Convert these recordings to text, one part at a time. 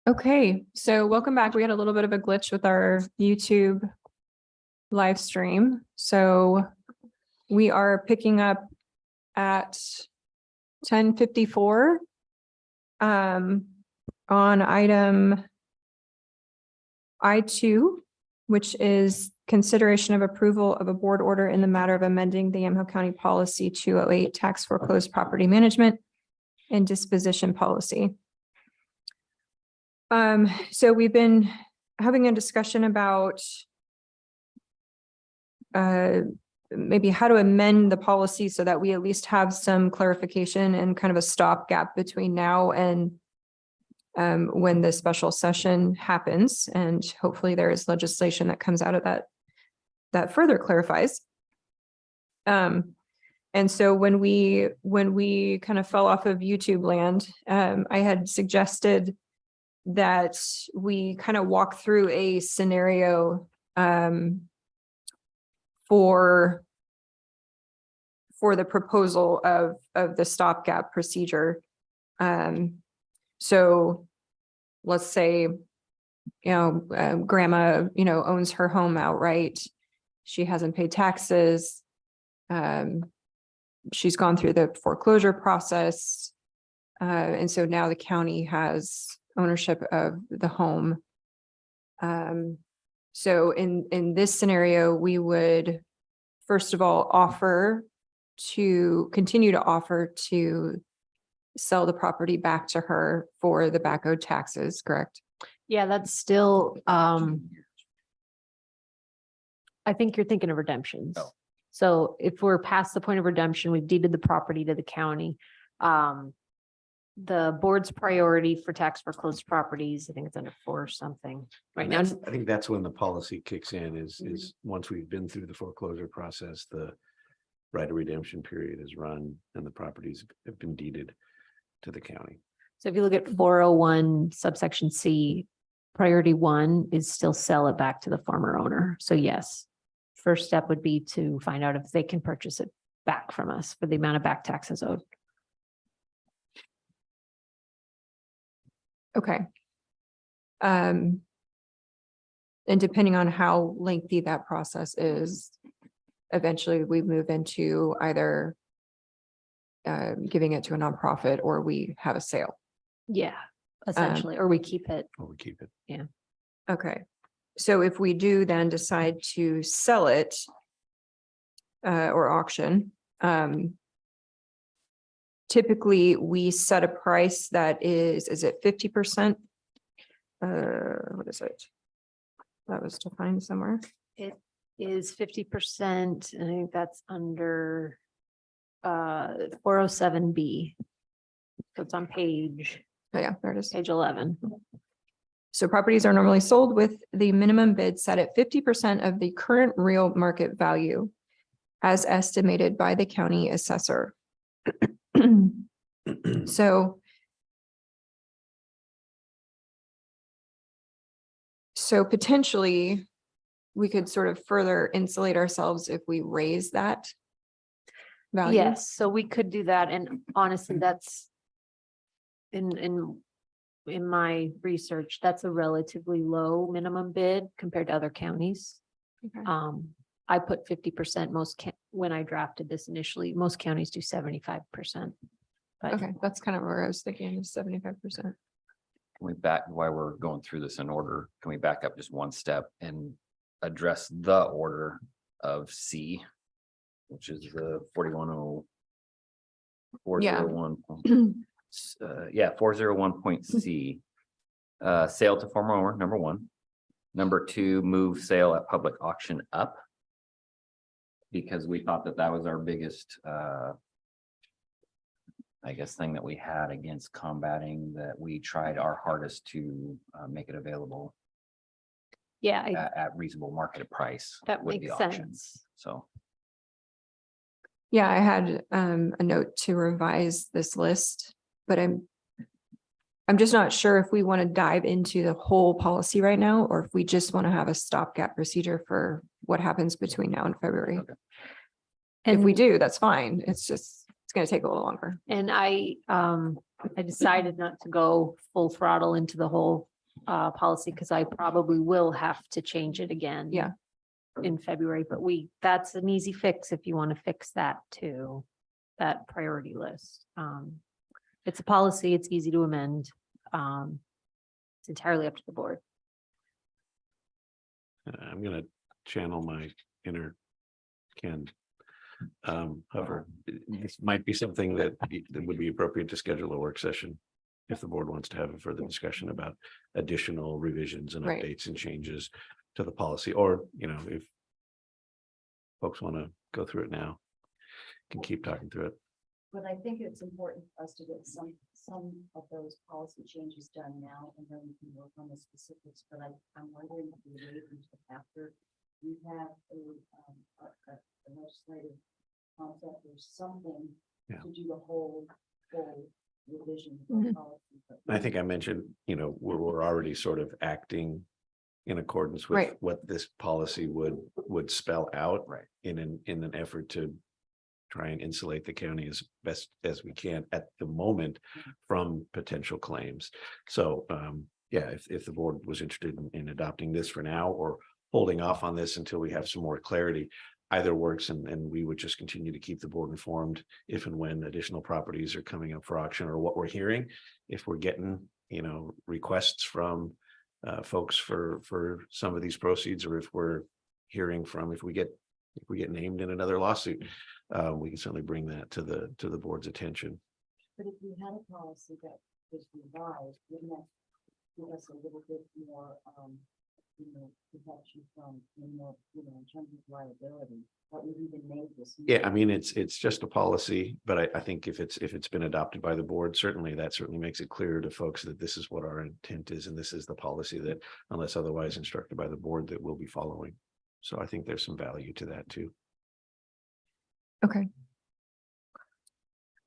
Okay, so welcome back. We had a little bit of a glitch with our YouTube live stream. So we are picking up at 10:54 on item I2, which is consideration of approval of a board order in the matter of amending the Yamhill County Policy 208 Tax Foreclosed Property Management and Disposition Policy. So we've been having a discussion about maybe how to amend the policy so that we at least have some clarification and kind of a stopgap between now and when the special session happens. And hopefully there is legislation that comes out of that further clarifies. And so when we kind of fell off of YouTube land, I had suggested that we kind of walk through a scenario for the proposal of the stopgap procedure. So let's say, grandma, owns her home outright. She hasn't paid taxes. She's gone through the foreclosure process. And so now the county has ownership of the home. So in this scenario, we would first of all continue to offer to sell the property back to her for the back owed taxes, correct? Yeah, that's still, I think you're thinking of redemptions. Oh. So if we're past the point of redemption, we've deeded the property to the county. The board's priority for tax foreclosed properties, I think it's under 4 or something right now. I think that's when the policy kicks in is once we've been through the foreclosure process, the right of redemption period is run and the properties have been deeded to the county. So if you look at 401 subsection C, priority 1 is still sell it back to the former owner. So yes, first step would be to find out if they can purchase it back from us for the amount of back taxes owed. Okay. And depending on how lengthy that process is, eventually we move into either giving it to a nonprofit or we have a sale. Yeah, essentially, or we keep it. Or we keep it. Yeah. Okay. So if we do then decide to sell it or auction, typically we set a price that is it 50%? What is it? That was defined somewhere. It is 50%. And I think that's under 407B. So it's on page Oh yeah, there it is. 11. So properties are normally sold with the minimum bid set at 50% of the current real market value as estimated by the county assessor. So potentially we could sort of further insulate ourselves if we raise that value. Yes, so we could do that. And honestly, that's in my research, that's a relatively low minimum bid compared to other counties. Okay. I put 50%. When I drafted this initially, most counties do 75%. But Okay, that's kind of where I was thinking, is 75%. Can we back, while we're going through this in order, can we back up just one step and address the order of C, which is the 401. Yeah, 401.C. Sale to former owner, number 1. Number 2, move sale at public auction up. Because we thought that was our biggest, thing that we had against combating that. We tried our hardest to make it available. yeah, At reasonable market price. that with the makes auction. sense. So, Yeah, I had a note to revise this list, but I'm just not sure if we want to dive into the whole policy right now, or if we just want to have a stopgap procedure for what happens between now and February. Okay. If And we do, that's fine. It's going to take a little longer. And I decided not to go full throttle into the whole policy, because I probably will have to change it again. Yeah. In February, but that's an easy fix if you want to fix that too, that priority list. It's a policy, it's easy to amend. It's entirely up to the board. I'm gonna channel my inner Ken. However, this might be something that would be appropriate to schedule a work session. If the board wants to have a further discussion about additional revisions and Right. updates and changes to the policy, or, if folks want to go through it now, can keep talking through it. But I think it's important for us to get some of those policy changes done now, and then we can work on the specifics, but I'm wondering if we wait until after we have a legislative concept or something Yeah. to do the whole revision Mhm. of policy. But I think I mentioned, we're already sort of acting in accordance with Right. what this policy would spell out. Right. In an effort to try and insulate the county as best as we can at the moment from potential claims. So, yeah, if the board was interested in adopting this for now or holding off on this until we have some more clarity, either works, and we would just continue to keep the board informed if and when additional properties are coming up for auction, or what we're hearing. If we're getting, requests from folks for some of these proceeds, or if we're hearing from, if we get named in another lawsuit, we can certainly bring that to the board's attention. But if we had a policy that was revised, wouldn't that give us a little bit more, protection from, in terms of liability, what would even made this? Yeah, I mean, it's just a policy, but I think if it's been adopted by the board, that certainly makes it clear to folks that this is what our intent is, and this is the policy that, unless otherwise instructed by the board, that we'll be following. So I think there's some value to that too. Okay.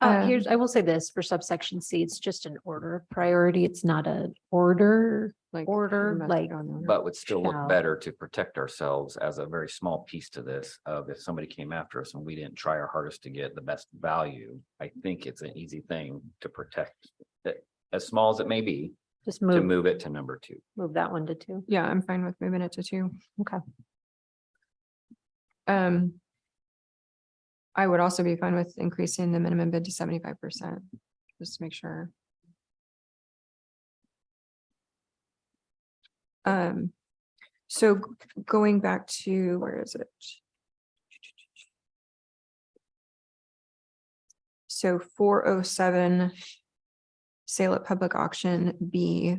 Um, I will say this, for subsection C, it's just an order of priority. It's not an order, Like. order, like, But would still look Shall. better to protect ourselves as a very small piece to this, of if somebody came after us and we didn't try our hardest to get the best value. I think it's an easy thing to protect, as small as it may be, just to move move it to number 2. that one to 2. Yeah, I'm fine with moving it to 2. Okay. I would also be fine with increasing the minimum bid to 75%, just to make sure. So going back to, where is it? So 407, sale at public auction B.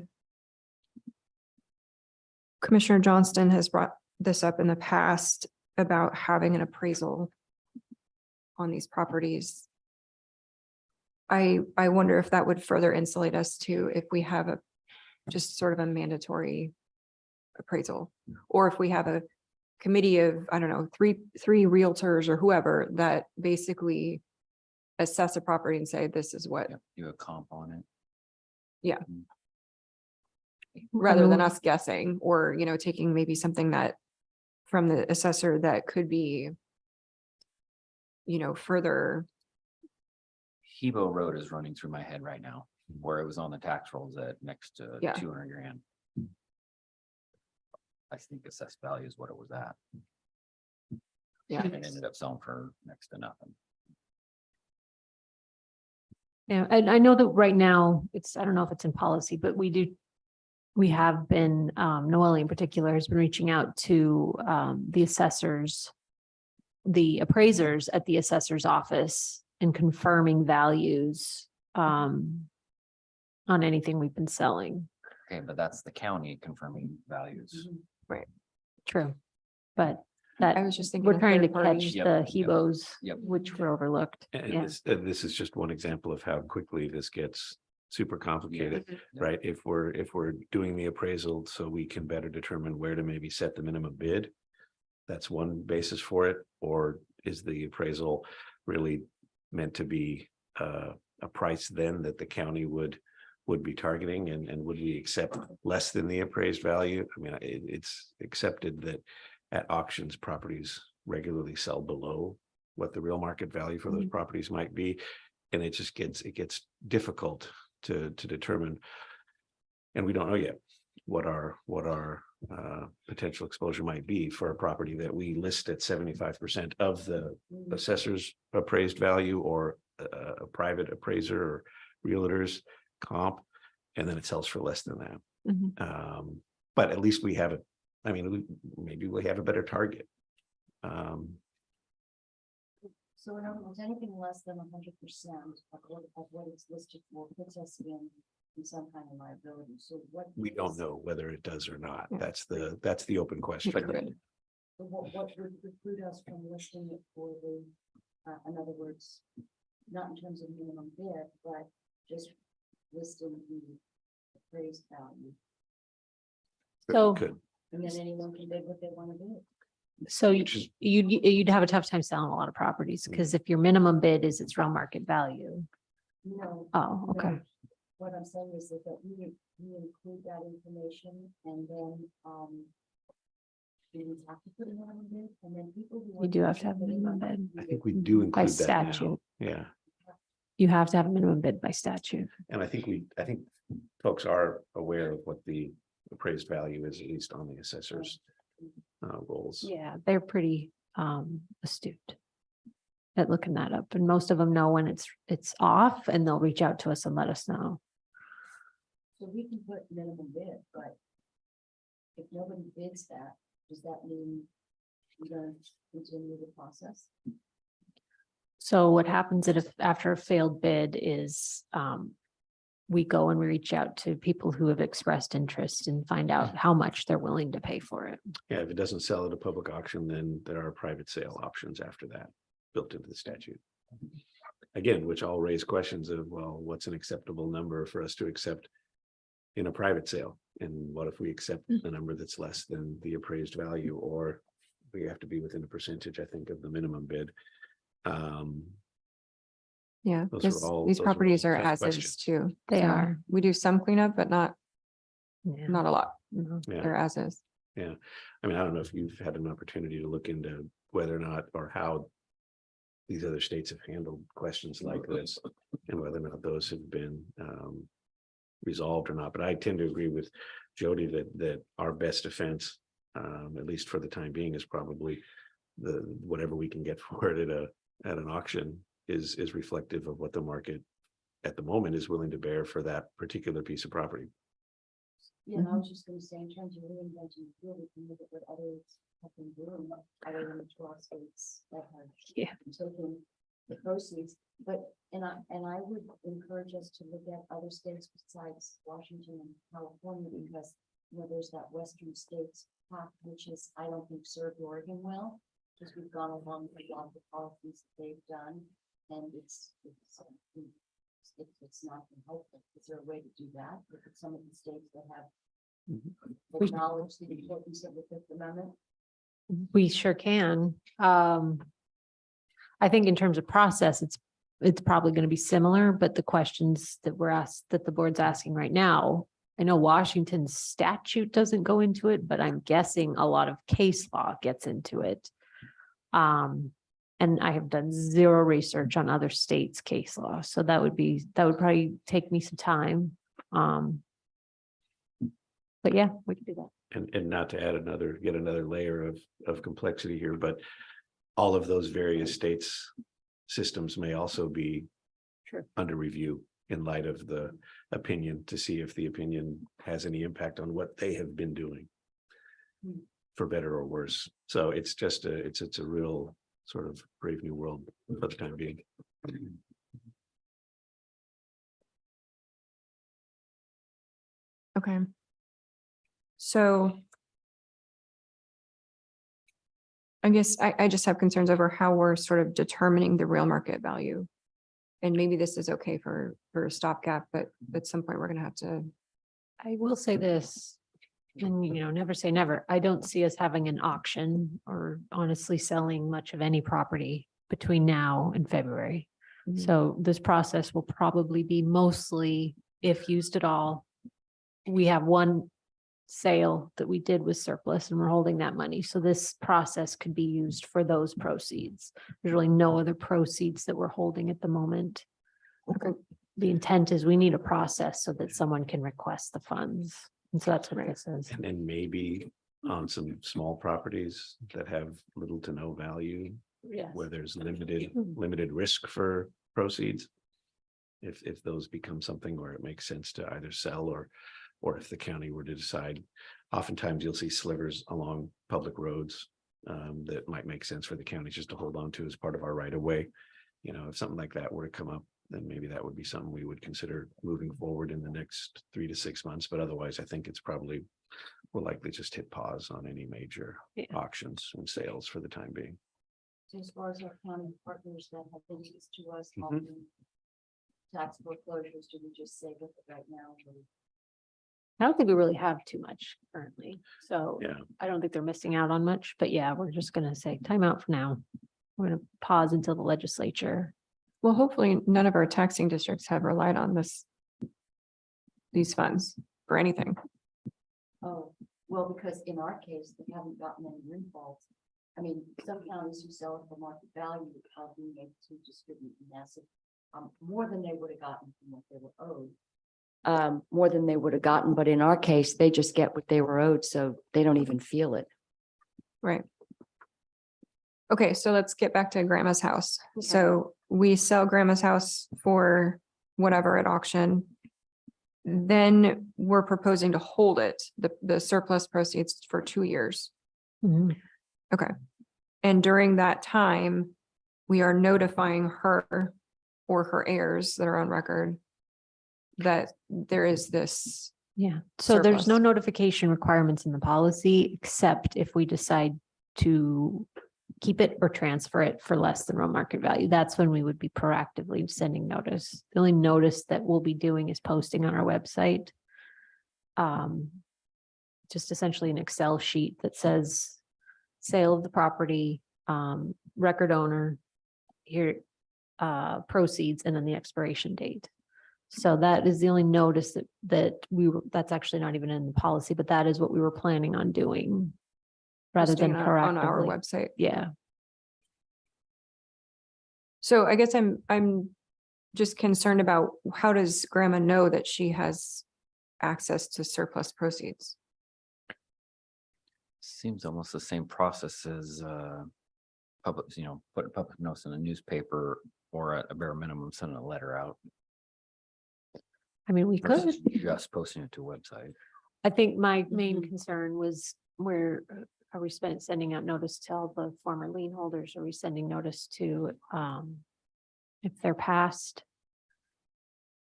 Commissioner Johnston has brought this up in the past about having an appraisal on these properties. I wonder if that would further insulate us too, if we have just sort of a mandatory appraisal, or if we have a committee of, I don't know, three realtors or whoever that basically assess a property and say, this is what, Do a comp on it. rather than us guessing, or, taking maybe something that from the assessor that could be, further. Hebo Road is running through my head right now, where it was on the tax rolls at next to Yeah. 200 grand. I think assessed value is what it was at. Yeah. And ended up selling for next to nothing. Yeah, and I know that right now, I don't know if it's in policy, but we have been, Noelle in particular has been reaching out to the assessors, the appraisers at the assessor's office, and confirming values on anything we've been selling. Okay, but that's the county confirming values. True. But I that, was just thinking. we're of trying to third party. catch Yep, the yep, Hebos, yep. which were overlooked. And Yeah. this is just one example of how quickly this gets super complicated, right? If we're doing the appraisal so we can better determine where to maybe set the minimum bid, that's one basis for it. Or is the appraisal really meant to be a price then that the county would be targeting, and would we accept less than the appraised value? I mean, it's accepted that at auctions, properties regularly sell below what the real market value for those properties might be. And it just gets difficult to determine. And we don't know yet what our potential exposure might be for a property that we list at 75% of the assessor's appraised value, or a private appraiser or realtor's comp, and then it sells for less than that. Mhm. But at least we have it. I mean, maybe we have a better target. So in other words, anything less than 100% of what it's listed for puts us in some kind of liability. So what? We don't know whether it does or not. Yeah. That's the open question. It could. So what would preclude us from listing it for the, in other words, not in terms of minimum bid, but just listing the appraised value, So- Could. and then anyone can bid what they want to bid. So Which is- you'd have a tough time selling a lot of properties, because if your minimum bid is its real market value. No. Oh, no. okay. What I'm saying is that we include that information, and then, do we have to put a minimum bid, and then people who. You do have to have a minimum bid. I think we do By include that now. statute. Yeah. You have to have a minimum bid by statute. And I think folks are aware of what the appraised value is, at least on the assessor's rolls. Yeah, they're pretty astute at looking that up, and most of them know when it's off, and they'll reach out to us and let us know. So we can put minimum bid, but if nobody bids that, does that mean we're gonna continue the process? So what happens if after a failed bid is we go and we reach out to people who have expressed interest and find out how much they're willing to pay for it. Yeah, if it doesn't sell at a public auction, then there are private sale options after that, built into the statute. Again, which all raise questions of, well, what's an acceptable number for us to accept in a private sale? And what if we accept a number that's less than the appraised value, or we have to be within a percentage, I think, of the minimum bid? Yeah, Those are because all- these those are all properties are tough as is questions. too. They So are. We do some cleanup, but not Yeah. a lot. Mhm. Yeah. They're as is. Yeah, I mean, I don't know if you've had an opportunity to look into whether or not, or how these other states have handled questions like this, and whether or not those have been resolved or not. But I tend to agree with Jody that our best defense, at least for the time being, is probably whatever we can get for it at an auction is reflective of what the market at the moment is willing to bear for that particular piece of property. Yeah, and I was just gonna say, in terms of reinventing the wheel, we can look at what others have been doing, other than the 12 states that have. Yeah. Taken the proceeds, but, and I would encourage us to look at other states besides Washington and California, because, you know, there's that Western States path, which is, I don't think served Oregon well, because we've gone along with a lot of the policies that they've done, and it's not been helpful. Is there a way to do that? Look at some of the states that have acknowledged the importance of the Fifth Amendment. We sure can. I think in terms of process, it's probably going to be similar, but the questions that we're asked, that the board's asking right now, I know Washington's statute doesn't go into it, but I'm guessing a lot of case law gets into it. And I have done zero research on other states' case law, so that would probably take me some time. But yeah, we can do that. And not to add yet another layer of complexity here, but all of those various states' systems may also be Sure. under review in light of the opinion, to see if the opinion has any impact on what they have been doing, for better or worse. So it's just it's a real sort of brave new world for the time being. Okay. So I guess I just have concerns over how we're sort of determining the real market value. And maybe this is okay for a stopgap, but at some point we're gonna have to. I will say this, and never say never. I don't see us having an auction or honestly selling much of any property between now and February. Mhm. So this process will probably be mostly, if used at all. We have one sale that we did with surplus and we're holding that money. So this process could be used for those proceeds. There's really no other proceeds that we're holding at the moment. Okay. The intent is we need a process so that someone can request the funds. And so that's what this is. And then maybe on some small properties that have little to no value, Yes. where there's limited risk for proceeds. If those become something where it makes sense to either sell or if the county were to decide, oftentimes you'll see slivers along public roads that might make sense for the county just to hold on to as part of our right of way. You know, if something like that were to come up, then maybe that would be something we would consider moving forward in the next 3 to 6 months. But otherwise, I think it's probably, we'll likely just hit pause on any major auctions and sales for the time being. As far as our county partners that have been used to us, Mhm. offering tax foreclosures, do we just say with it right now? I don't think we really have too much currently, so Yeah. I don't think they're missing out on much, but yeah, we're just gonna say time out for now. We're gonna pause until the legislature. Well, hopefully none of our taxing districts have relied on these funds for anything. Oh, well, because in our case, they haven't gotten any windfalls. I mean, some counties who sell it for market value are being able to distribute massive, more than they would have gotten from what they were owed. More than they would have gotten, but in our case, they just get what they were owed, so they don't even feel it. Right. Okay, so let's get back to grandma's house. So we sell grandma's house for whatever at auction. Then we're proposing to hold it, the surplus proceeds for 2 years. Okay. And during that time, we are notifying her or her heirs that are on record that there is this. Yeah, so there's no Surplus. notification requirements in the policy, except if we decide to keep it or transfer it for less than real market value. That's when we would be proactively sending notice. The only notice that we'll be doing is posting on our website. Just essentially an Excel sheet that says sale of the property, record owner, here, proceeds, and then the expiration date. So that is the only notice that's actually not even in the policy, but that is what we were planning on doing. Rather posting than on our proactively. website. Yeah, So I guess I'm just concerned about how does grandma know that she has access to surplus proceeds? Seems almost the same process as public, putting public notice in a newspaper or at a bare minimum, sending a letter out. I mean, we could. Versus just posting it to a website. I think my main Mhm. concern was where are we sending out notice to all the former lien holders? Are we sending notice to if they're passed?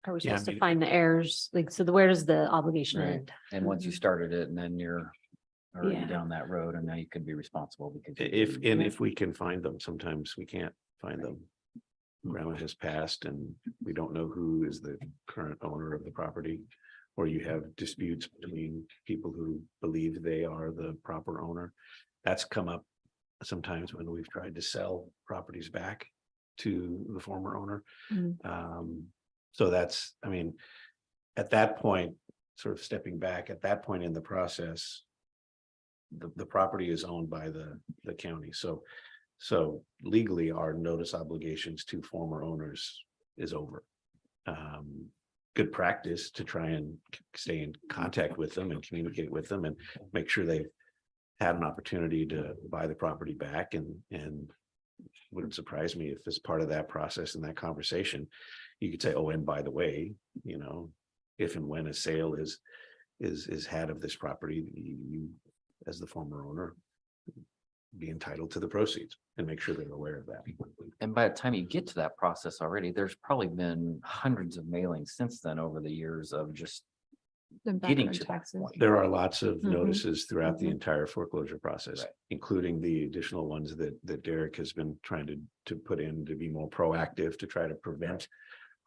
Are we Yeah, I supposed to mean- find the heirs? Like, so where does the obligation Right. end? And once you started it, and then you're already Yeah. down that road, and now you can be responsible because. you If, didn't- and if we can find them, sometimes we can't find them. Grandma has passed and we don't know who is the current owner of the property. Or you have disputes between people who believe they are the proper owner. That's come up sometimes when we've tried to sell properties back to the former owner. So that's, I mean, at that point, sort of stepping back, at that point in the process, the property is owned by the county. So legally, our notice obligations to former owners is over. Good practice to try and stay in contact with them and communicate with them and make sure they've had an opportunity to buy the property back, and wouldn't surprise me if as part of that process and that conversation, you could say, oh, and by the way, if and when a sale is had of this property, you as the former owner be entitled to the proceeds, and make sure they're aware of that. And by the time you get to that process already, there's probably been hundreds of mailings since then over the years of just The getting background to that taxes. point. There are lots of Mhm. notices throughout the Mhm. entire foreclosure process, Right. including the additional ones that Derek has been trying to put in to be more proactive, to try to prevent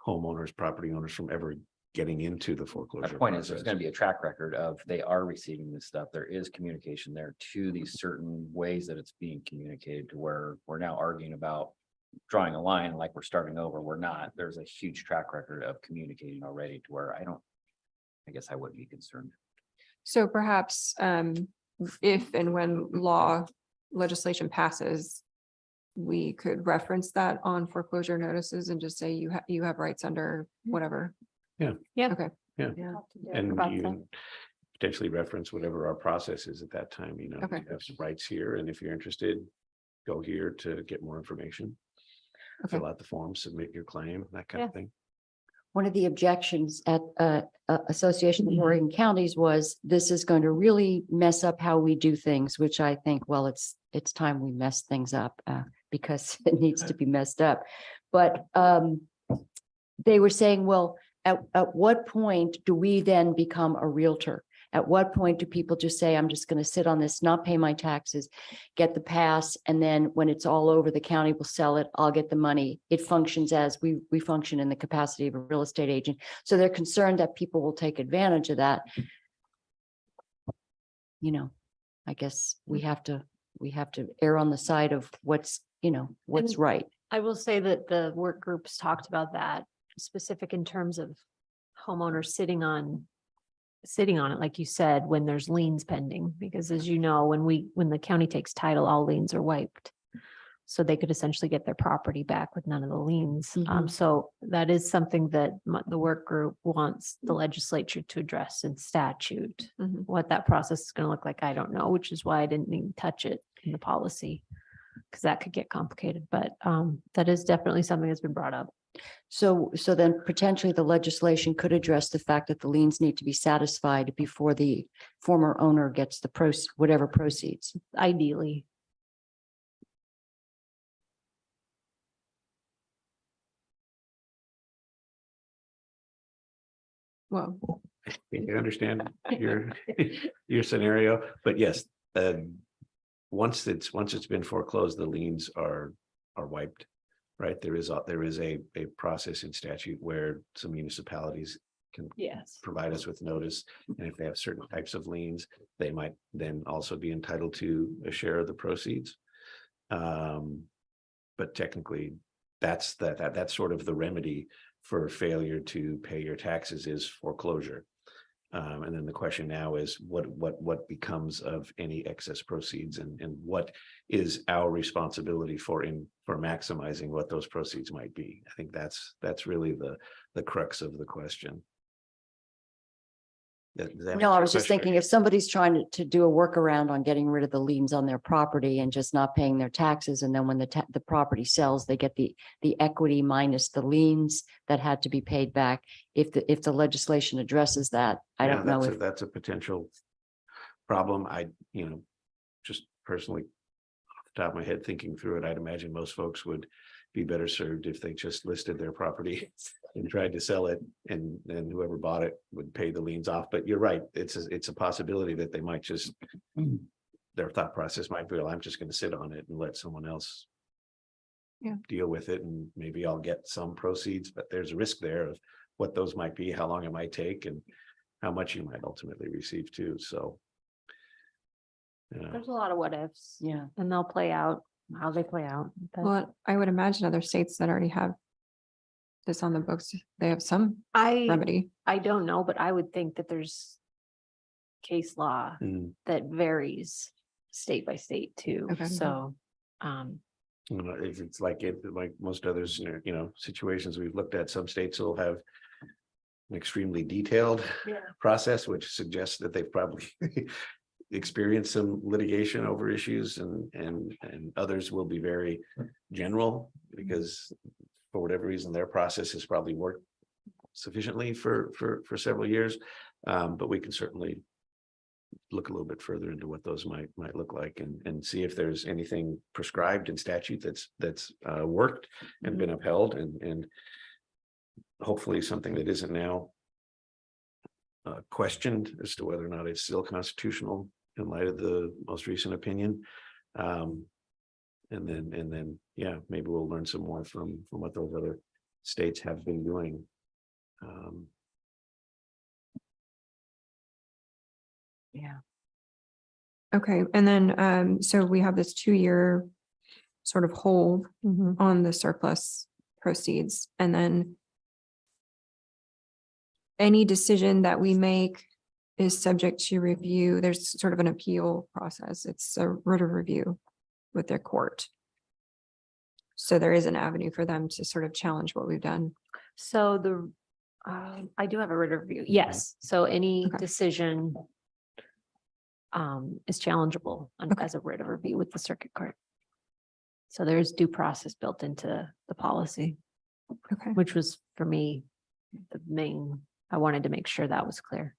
homeowners, property owners from ever getting into the My foreclosure point is, there's process. gonna be a track record of they are receiving this stuff. There is communication there to these certain ways that it's being communicated, to where we're now arguing about drawing a line like we're starting over. We're not. There's a huge track record of communicating already, to where I guess I wouldn't be concerned. So perhaps if and when legislation passes, we could reference that on foreclosure notices and just say you have rights under whatever. Yeah. Yeah. Okay. Yeah. Yeah. And About you, that. potentially reference whatever our process is at that time, Okay. you have some rights here, and if you're interested, go here to get more information. Okay. Fill out the form, submit your claim, that kind of thing. One of the objections at Association of Oregon Counties was this is going to really mess up how we do things, which I think, well, it's time we mess things up because it needs to be messed up. But they were saying, well, at what point do we then become a realtor? At what point do people just say, I'm just going to sit on this, not pay my taxes, get the pass, and then when it's all over, the county will sell it, I'll get the money. It functions as we function in the capacity of a real estate agent. So they're concerned that people will take advantage of that. I guess we have to err on the side of what's And- right. I will say that the work groups talked about that specific in terms of homeowners sitting on it, like you said, when there's liens pending, because as you know, when the county takes title, all liens are wiped. So they could essentially get their property back with none of the liens. Mhm. So that is something that the work group wants the legislature to address in statute. Mhm. What that process is going to look like, I don't know, which is why I didn't even touch it in the policy. Because that could get complicated, but that is definitely something that's been brought up. So then potentially the legislation could address the fact that the liens need to be satisfied before the former owner gets the whatever proceeds. Ideally. Well, I understand your scenario, but yes, once it's been foreclosed, the liens are wiped, right? There is a process in statute where some municipalities can Yes. provide us with notice, and if they have certain types of liens, they might then also be entitled to a share of the proceeds. But technically, that's sort of the remedy for failure to pay your taxes is foreclosure. And then the question now is what becomes of any excess proceeds, and what is our responsibility for maximizing what those proceeds might be. I think that's really the crux of the question. No, I was just thinking if somebody's trying to do a workaround on getting rid of the liens on their property and just not paying their taxes, and then when the property sells, they get the equity minus the liens that had to be paid back. If the legislation addresses that, I don't know if. That's a potential problem. Just personally, off the top of my head, thinking through it, I'd imagine most folks would be better served if they just listed their property and tried to sell it, and then whoever bought it would pay the liens off. But you're right, it's a possibility that they might just, their thought process might be, well, I'm just going to sit on it and let someone else deal with it, and maybe I'll get some proceeds, but there's a risk there of what those might be, how long it might take, and how much you might ultimately receive too. So There's a lot of what ifs. Yeah. And they'll play out how they play out. But well, I would imagine other states that already have this on the books, they have some remedy. I don't know, but I would think that there's case law that varies state by state too. Okay. So, if it's like most others, situations we've looked at, some states will have an extremely detailed process, which suggests that they've probably experienced some litigation over issues, and others will be very general because for whatever reason their process has probably worked sufficiently for several years. But we can certainly look a little bit further into what those might look like, and see if there's anything prescribed in statute that's worked and been upheld, and hopefully something that isn't now questioned as to whether or not it's still constitutional in light of the most recent opinion. And then, maybe we'll learn some more from what those other states have been doing. Yeah. Okay, and then so we have this 2-year sort of hold on the surplus proceeds, and then any decision that we make is subject to review. There's sort of an appeal process. It's a writ of review with their court. So there is an avenue for them to sort of challenge what we've done. so I do have a writ of review. Yes. So any Okay. decision is challengeable Okay. as a writ of review with the circuit court. So there's due process built into the policy, Okay. which was for me, the main, I wanted to make sure that was clear.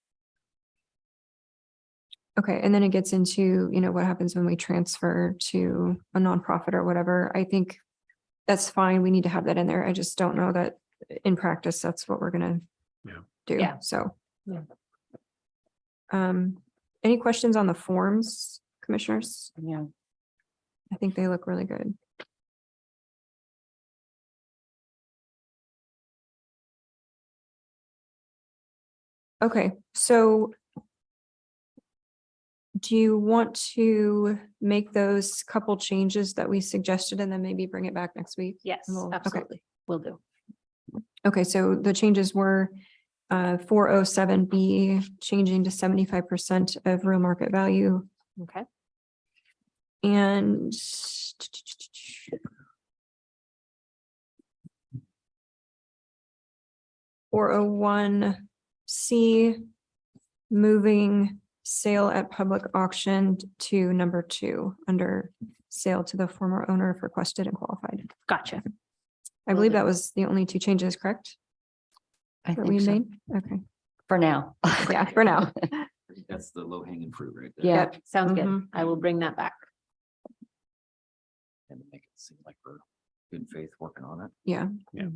Okay, and then it gets into, what happens when we transfer to a nonprofit or whatever. I think that's fine. We need to have that in there. I just don't know that in practice, that's what we're gonna Yeah. do. Yeah. So. Yeah. Any questions on the forms, commissioners? Yeah. I think they look really good. Okay, so do you want to make those couple changes that we suggested and then maybe bring it back next week? Yes, Well, okay. absolutely. Will do. Okay, so the changes were 407B changing to 75% of real market value Okay. and 401C moving sale at public auction to number 2 under sale to the former owner if requested and qualified. Gotcha. I believe that was the only 2 changes, correct? I That we think so, made? Okay, for now. yeah, for now. That's the low hanging fruit right there. Yeah. Yep. Sounds good. Mhm. I will bring that back. And make it seem like we're good faith working on it. Yeah. Yeah.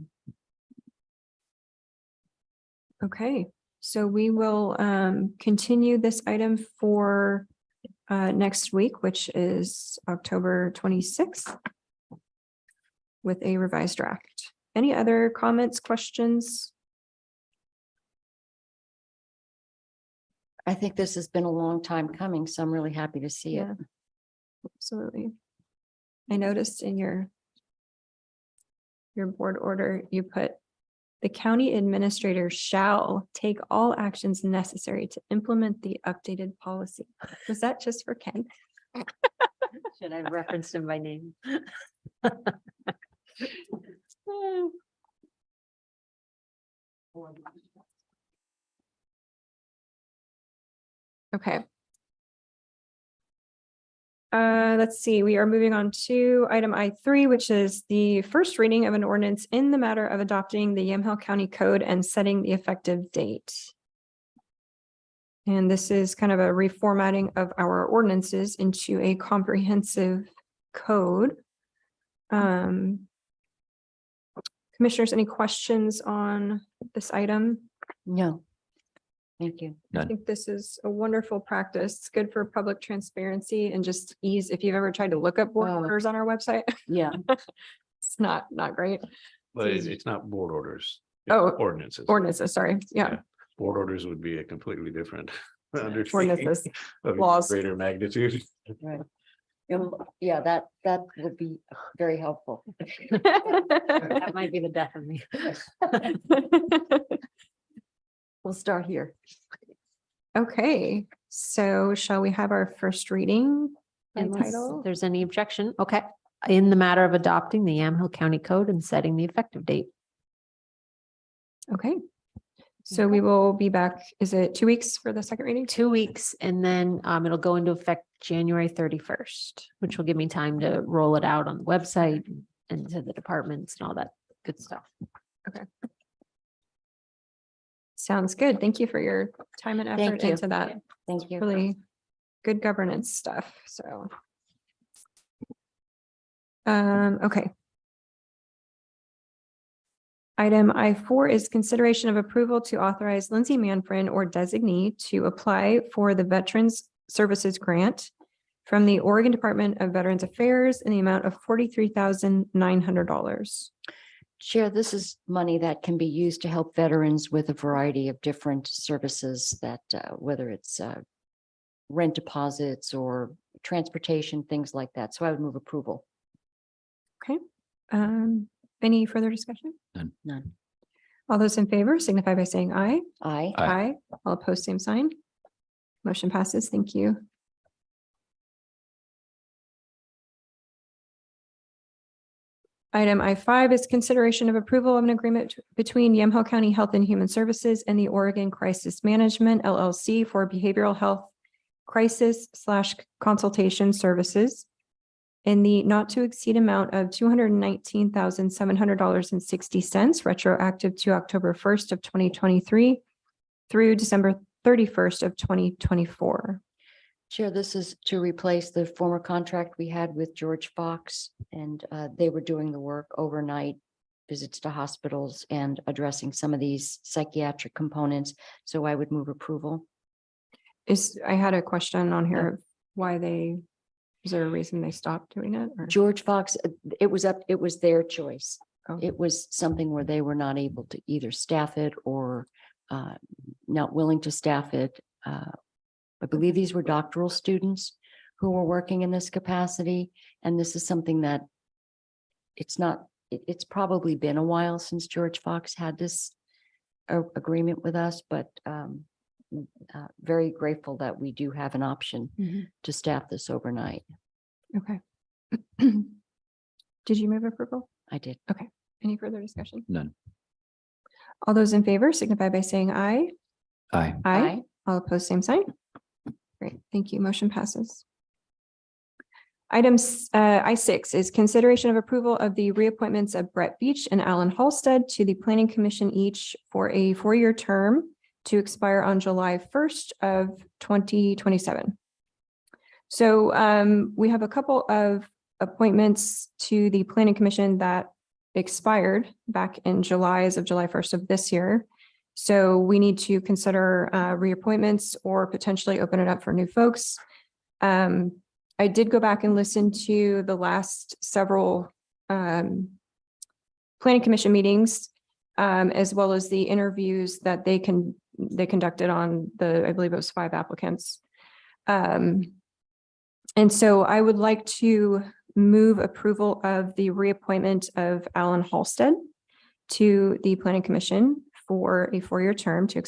Okay, so we will continue this item for next week, which is October 26th with a revised draft. Any other comments, questions? I think this has been a long time coming, so I'm really happy to see it. Yeah. Absolutely. I noticed in your board order, you put the county administrator shall take all actions necessary to implement the updated policy. Was that just for Ken? Should I have referenced him by name? Okay. Let's see, we are moving on to item I3, which is the first reading of an ordinance in the matter of adopting the Yamhill County Code and setting the effective date. And this is kind of a reformatting of our ordinances into a comprehensive code. Commissioners, any questions on this item? No. Thank you. I think this is a wonderful practice. It's good for public transparency and just ease. If you've ever tried to look up board Oh. orders on our website, Yeah. it's not great. But easy. it's not board orders. Oh, Ordinances. Ordinances, sorry. Yeah, Yeah. Board orders would be a completely different undertaking ordinances. of laws. greater magnitude. Right. Yeah, that would be very helpful. That might be the death of me. We'll start here. Okay, so shall we have our first reading and Unless title? there's any objection. Okay. In the matter of adopting the Yamhill County Code and setting the effective date. Okay. So we will be back, is it 2 weeks for the second reading? 2 weeks, and then it'll go into effect January 31st, which will give me time to roll it out on the website and to the departments and all that good stuff. Sounds good. Thank you for your time and Thank effort you. into that. Thank you. Really good governance stuff, so. Okay. Item I4 is consideration of approval to authorize Lindsay Manfred or designee to apply for the Veterans Services Grant from the Oregon Department of Veterans Affairs in the amount of $43,900. Chair, this is money that can be used to help veterans with a variety of different services that, whether it's rent deposits or transportation, things like that. So I would move approval. Okay. Any further discussion? None. All those in favor signify by saying aye. Aye. Aye. All opposed, same sign. Motion passes. Thank you. Item I5 is consideration of approval of an agreement between Yamhill County Health and Human Services and the Oregon Crisis Management LLC for behavioral health crisis/consultation services in the not to exceed amount of $219,700.60 retroactive to October 1st of 2023 through December 31st of 2024. Chair, this is to replace the former contract we had with George Fox, and they were doing the work overnight, visits to hospitals and addressing some of these psychiatric components. So I would move approval. I had a question on here of why is there a reason they stopped doing it? Or? George Fox, it was their choice. Oh. It was something where they were not able to either staff it or not willing to staff it. I believe these were doctoral students who were working in this capacity. And this is something that it's probably been a while since George Fox had this agreement with us, but very grateful that we do have an option to staff this overnight. Okay. Did you move approval? I did. Any further discussion? None. All those in favor signify by saying aye. Aye. Aye. All opposed, same sign. Great, thank you. Motion passes. Items I6 is consideration of approval of the reappointments of Brett Beach and Alan Halstead to the Planning Commission, each for a 4-year term to expire on July 1st of 2027. So we have a couple of appointments to the Planning Commission that expired back in July, as of July 1st of this year. So we need to consider reappointments or potentially open it up for new folks. I did go back and listen to the last several Planning Commission meetings, as well as the interviews that they conducted on I believe it was 5 applicants. And so I would like to move approval of the reappointment of Alan Halstead to the Planning Commission for a 4-year term to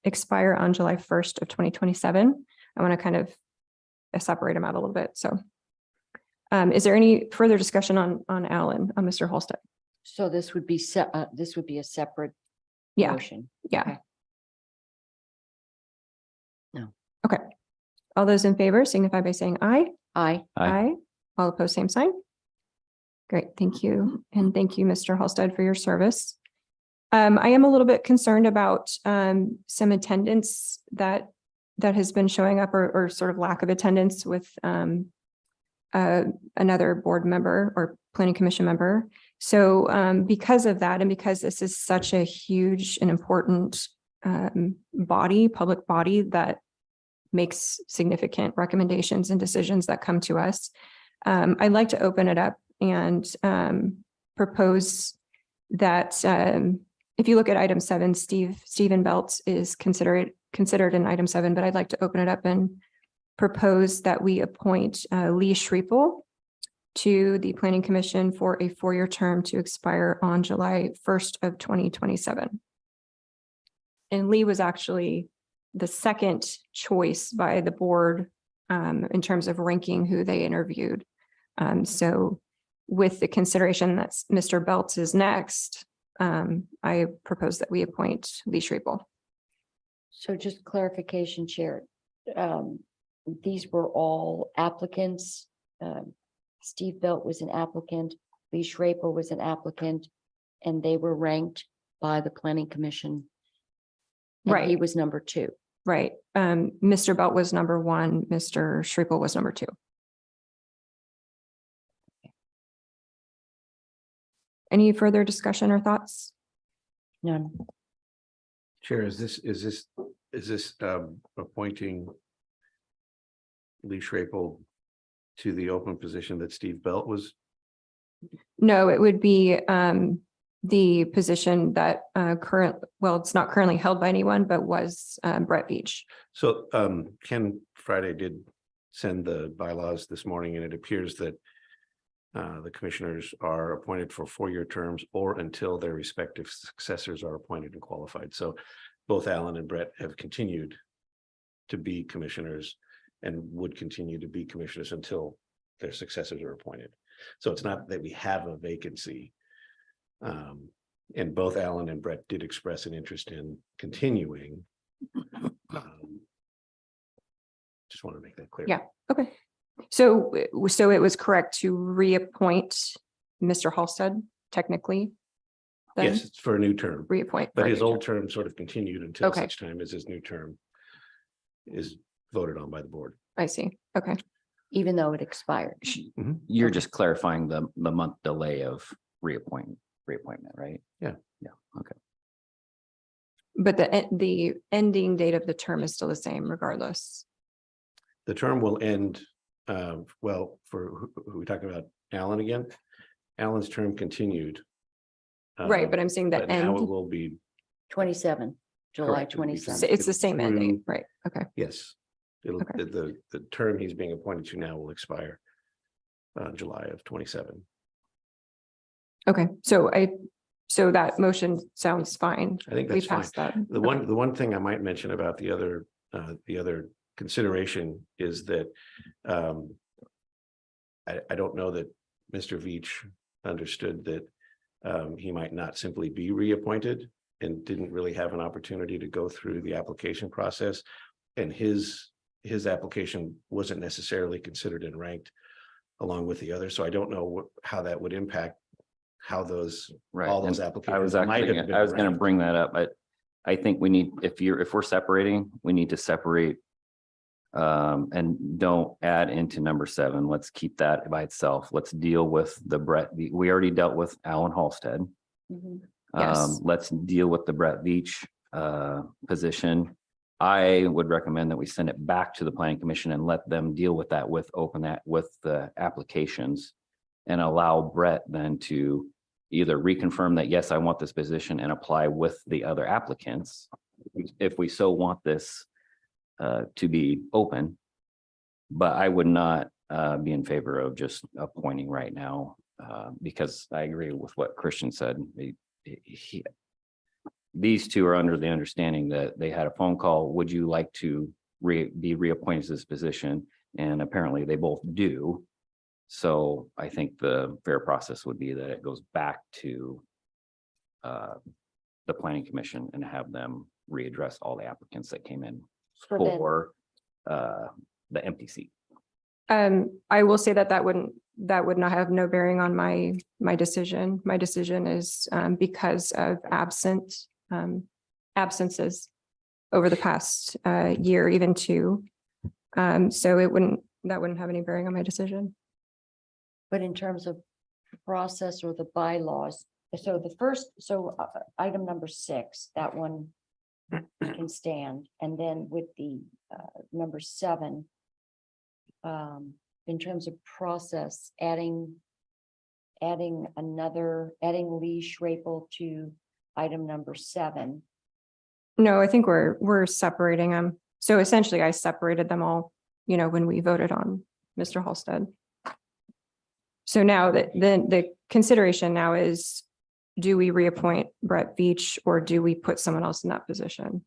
expire on July 1st of 2027. I want to kind of separate them out a little bit. So is there any further discussion on Mr. Halstead? So this would be a separate Yeah, motion. yeah. No. Okay. All those in favor signify by saying aye. Aye. Aye. All opposed, same sign. Great, thank you. And thank you, Mr. Halstead, for your service. I am a little bit concerned about some attendance that has been showing up, or sort of lack of attendance with another board member or Planning Commission member. So because of that, and because this is such a huge and important public body that makes significant recommendations and decisions that come to us, I'd like to open it up and propose that if you look at item 7, Stephen Belt is considered in item 7, but I'd like to open it up and propose that we appoint Lee Schriepel to the Planning Commission for a 4-year term to expire on July 1st of 2027. And Lee was actually the second choice by the board in terms of ranking who they interviewed. So with the consideration that Mr. Belt is next, I propose that we appoint Lee Schriepel. So just clarification, Chair. These were all applicants. Steve Belt was an applicant, Lee Schraper was an applicant, and they were ranked by the Planning Commission. And Right. he was number 2. Right. Mr. Belt was number 1, Mr. Schriepel was number 2. Any further discussion or thoughts? None. Chair, is this appointing Lee Schraepel to the open position that Steve Belt was? No, it would be the position that it's not currently held by anyone, but was Brett Beach. So Ken Friday did send the bylaws this morning, and it appears that the commissioners are appointed for 4-year terms or until their respective successors are appointed and qualified. So both Alan and Brett have continued to be commissioners and would continue to be commissioners until their successors are appointed. So it's not that we have a vacancy. And both Alan and Brett did express an interest in continuing. Just just want to make that clear. Yeah. Okay. So it was correct to reappoint Mr. Halsted technically? Then Yes, it's for a new term, reappoint. but for a his new old term. term sort of continued until Okay. such time as his new term is voted on by the board. I see. Okay. Even though it expired. You're Okay. just clarifying the month delay of reappointment, right? Yeah. Yeah, okay. But the ending date of the term is still the same regardless. The term will end, well, for who we talking about, Alan again? Alan's term continued. Right, but I'm saying the But now it end, will be, 27, July Correct, it'll be 27. it's the same end date, through- right? Okay. yes. It'll, Okay. the term he's being appointed to now will expire July of 27. Okay. So that motion sounds fine. I think We that's fine. passed that. The one thing I might mention about the other consideration is that I don't know that Mr. Veach understood that he might not simply be reappointed and didn't really have an opportunity to go through the application process. And his application wasn't necessarily considered and ranked along with the others. So I don't know how that would impact how those, Right. all those And applications. I was might actually, have been I was gonna ranked. bring that up, but I think we need, if we're separating, we need to separate. And don't add into number 7. Let's keep that by itself. Let's deal with the we already dealt with Alan Halsted. Mhm. Yes. Let's deal with the Brett Veach position. I would recommend that we send it back to the planning commission and let them deal with that with the applications. And allow Brett then to either reconfirm that, yes, I want this position and apply with the other applicants. If we so want this to be open. But I would not be in favor of just appointing right now, because I agree with what Christian said. These two are under the understanding that they had a phone call. Would you like to be reappointed to this position? And apparently they both do. So I think the fair process would be that it goes back to the planning commission and have them readdress all the applicants that came in So then- for the empty seat. I will say that would not have no bearing on my decision. My decision is because of absences over the past year, even 2. So that wouldn't have any bearing on my decision. But in terms of process or the bylaws, so item number 6, that one can stand. And then with the number 7, in terms of process, adding Lee Schrapel to item number 7. No, I think we're separating them. So essentially I separated them all, when we voted on Mr. Halsted. So now the consideration now is, do we reappoint Brett Veach or do we put someone else in that position?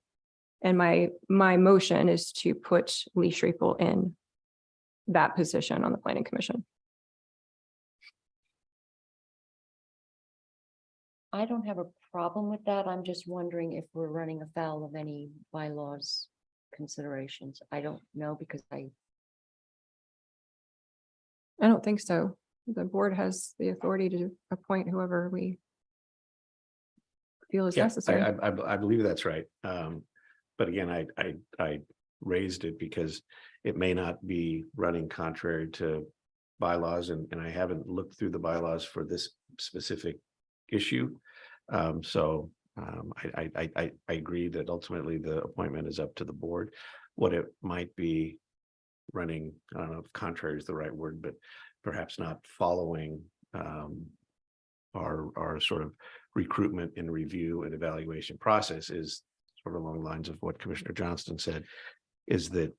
And my motion is to put Lee Schrapel in that position on the planning commission. I don't have a problem with that. I'm just wondering if we're running afoul of any bylaws considerations. I don't know because I don't think so. The board has the authority to appoint whoever we feel is Yeah, necessary. I believe that's right. But again, I raised it because it may not be running contrary to bylaws and I haven't looked through the bylaws for this specific issue. So I agree that ultimately the appointment is up to the board. What it might be running, I don't know if contrary is the right word, but perhaps not following our sort of recruitment and review and evaluation process is sort of along the lines of what Commissioner Johnston said, is that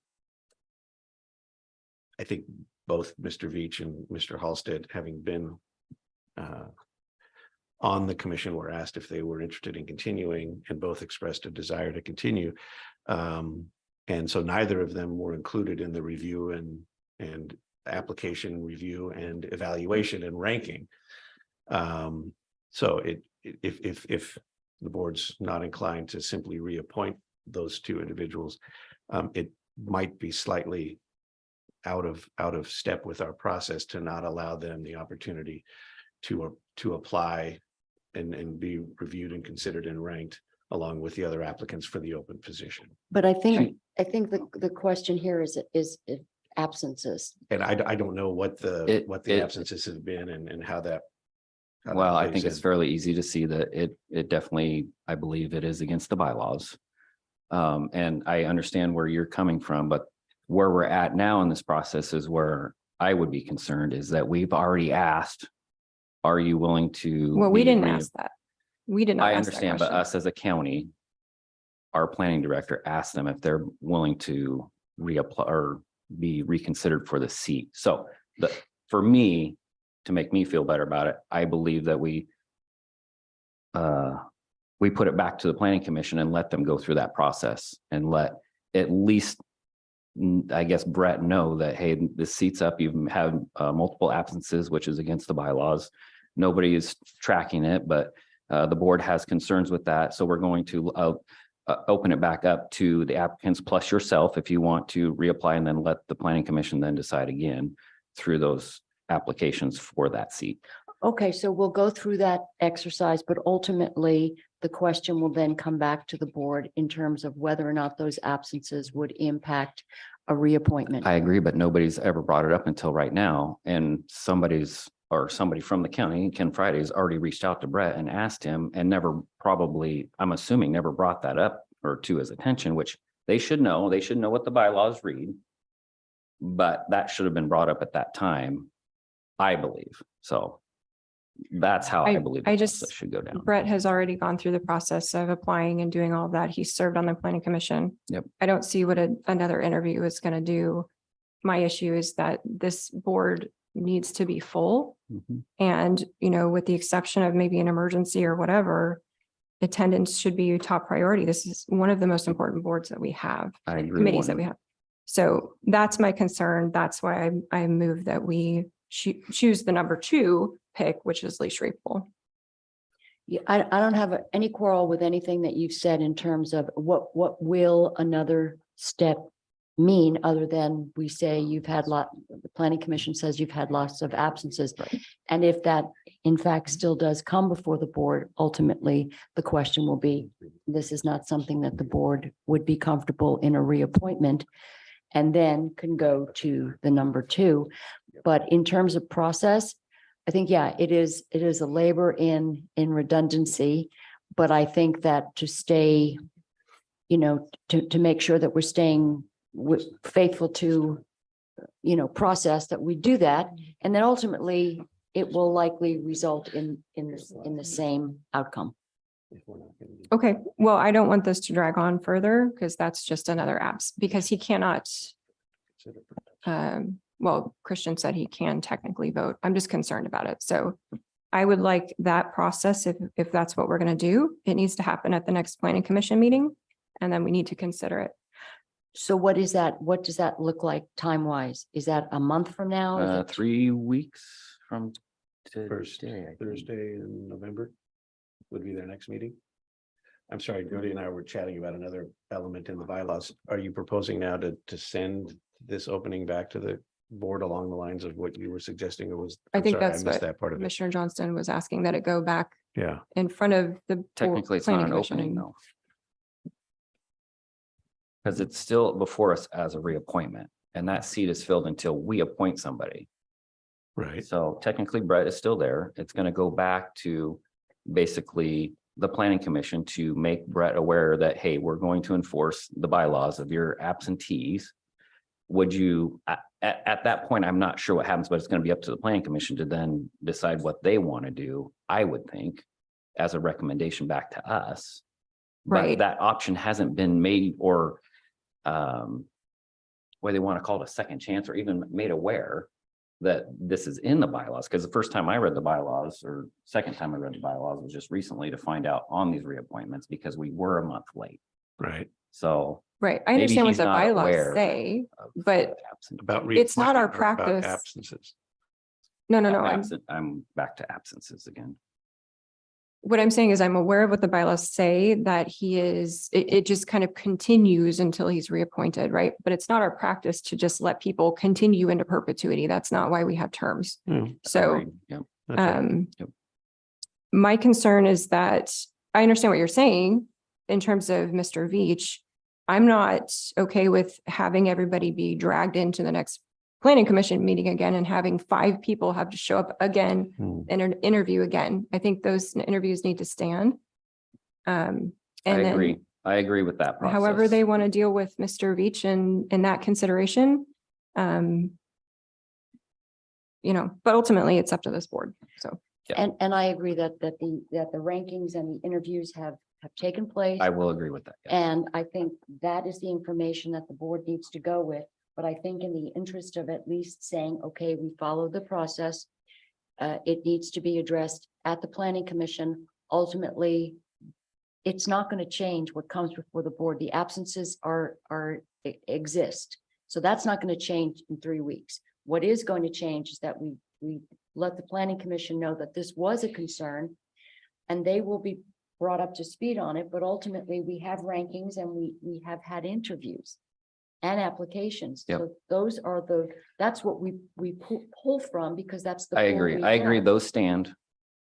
I think both Mr. Veach and Mr. Halsted, having been on the commission, were asked if they were interested in continuing and both expressed a desire to continue. And so neither of them were included in the review and application review and evaluation and ranking. So if the board's not inclined to simply reappoint those 2 individuals, it might be slightly out of step with our process to not allow them the opportunity to apply and be reviewed and considered and ranked along with the other applicants for the open position. But I think the question here is absences. And I don't know what the It- absences have been and how that. how that Well, I plays think it's in. fairly easy to see that it definitely, I believe it is against the bylaws. And I understand where you're coming from, but where we're at now in this process is where I would be concerned is that we've already asked, are you willing to? Well, we be didn't ask that. We did not I ask that understand, but question. us as a county, our planning director asked them if they're willing to reapply or be reconsidered for the seat. So for me, to make me feel better about it, I believe that we put it back to the planning commission and let them go through that process and let at least, I guess, Brett know that, hey, this seat's up, you've had multiple absences, which is against the bylaws. Nobody is tracking it, but the board has concerns with that. So we're going to open it back up to the applicants plus yourself if you want to reapply, and then let the planning commission then decide again through those applications for that seat. Okay, so we'll go through that exercise, but ultimately the question will then come back to the board in terms of whether or not those absences would impact a reappointment. I agree, but nobody's ever brought it up until right now. And somebody from the county, Ken Friday's already reached out to Brett and asked him and never probably, I'm assuming, never brought that up or to his attention, which they should know. They should know what the bylaws read. But that should have been brought up at that time, I believe. So that's how I believe I the just- process should go down. Brett has already gone through the process of applying and doing all of that. He served on the planning commission. Yep. I don't see what another interview is going to do. My issue is that this board needs to be full. Mhm. And, with the exception of maybe an emergency or whatever, attendance should be a top priority. This is one of the most important boards that we have, I agree. committees that we have. So that's my concern. That's why I move that we choose the number 2 pick, which is Lee Shreveport. Yeah, I don't have any quarrel with anything that you've said in terms of what will another step mean, other than we say the planning commission says you've had lots of absences. Right. And if that in fact still does come before the board, ultimately, the question will be, this is not something that the board would be comfortable in a reappointment, and then can go to the number 2. But in terms of process, I think, yeah, it is a labor in redundancy, but I think that to stay, to make sure that we're staying faithful to, process, that we do that. And then ultimately it will likely result in the same outcome. Okay, well, I don't want this to drag on further because that's just another because he cannot, well, Christian said he can technically vote. I'm just concerned about it. So I would like that process, if that's what we're going to do, it needs to happen at the next planning commission meeting. And then we need to consider it. So what is that? What does that look like time wise? Is that a month from now? Is it 3 weeks from First today, I think. Thursday in November would be their next meeting. I'm sorry, Jody and I were chatting about another element in the bylaws. Are you proposing now to send this opening back to the board along the lines of what you were suggesting, or was? I I'm think sorry, that's missed what that part of it. Commissioner Johnston was asking, that it go back Yeah, in front of the Technically, it's not planning an commission opening and- though. Because it's still before us as a reappointment, and that seat is filled until we appoint somebody. right. So technically Brett is still there. It's going to go back to basically the planning commission to make Brett aware that, hey, we're going to enforce the bylaws of your absentees. Would you, at that point, I'm not sure what happens, but it's going to be up to the planning commission to then decide what they want to do, I would think, as a recommendation back to us. But Right. that option hasn't been made, or whether they want to call it a second chance, or even made aware that this is in the bylaws. Because the first time I read the bylaws, or second time I read the bylaws, was just recently to find out on these reappointments, because we were a month late. Right. So. Right, I maybe understand what he's the not bylaws aware say. of But absent- About. It's not our reappointment or about practice. Absences. no, I'm back to absences again. what I'm saying is I'm aware of what the bylaws say, that he is, it just kind of continues until he's reappointed, right? But it's not our practice to just let people continue into perpetuity. That's not why we have terms. Yeah, So, Agreed. Yep. that's right. Yep. my concern is that I understand what you're saying in terms of Mr. Veach. I'm not okay with having everybody be dragged into the next planning commission meeting again and having 5 people have to show up again and an interview again. I think those interviews need to stand. And I then agree. I agree with that process. however they want to deal with Mr. Veach in that consideration. You know, but ultimately it's up to this board. So, Yeah. And I agree that the rankings and the interviews have taken place. I will agree with that. yes. And I think that is the information that the board needs to go with. But I think in the interest of at least saying, okay, we followed the process. It needs to be addressed at the planning commission. Ultimately, it's not going to change what comes before the board. The absences exist. So that's not going to change in 3 weeks. What is going to change is that we let the planning commission know that this was a concern and they will be brought up to speed on it. But ultimately, we have rankings and we have had interviews and applications. Yep. So those are that's what we pull from, because that's the. I pool agree. we I agree. have. Those stand,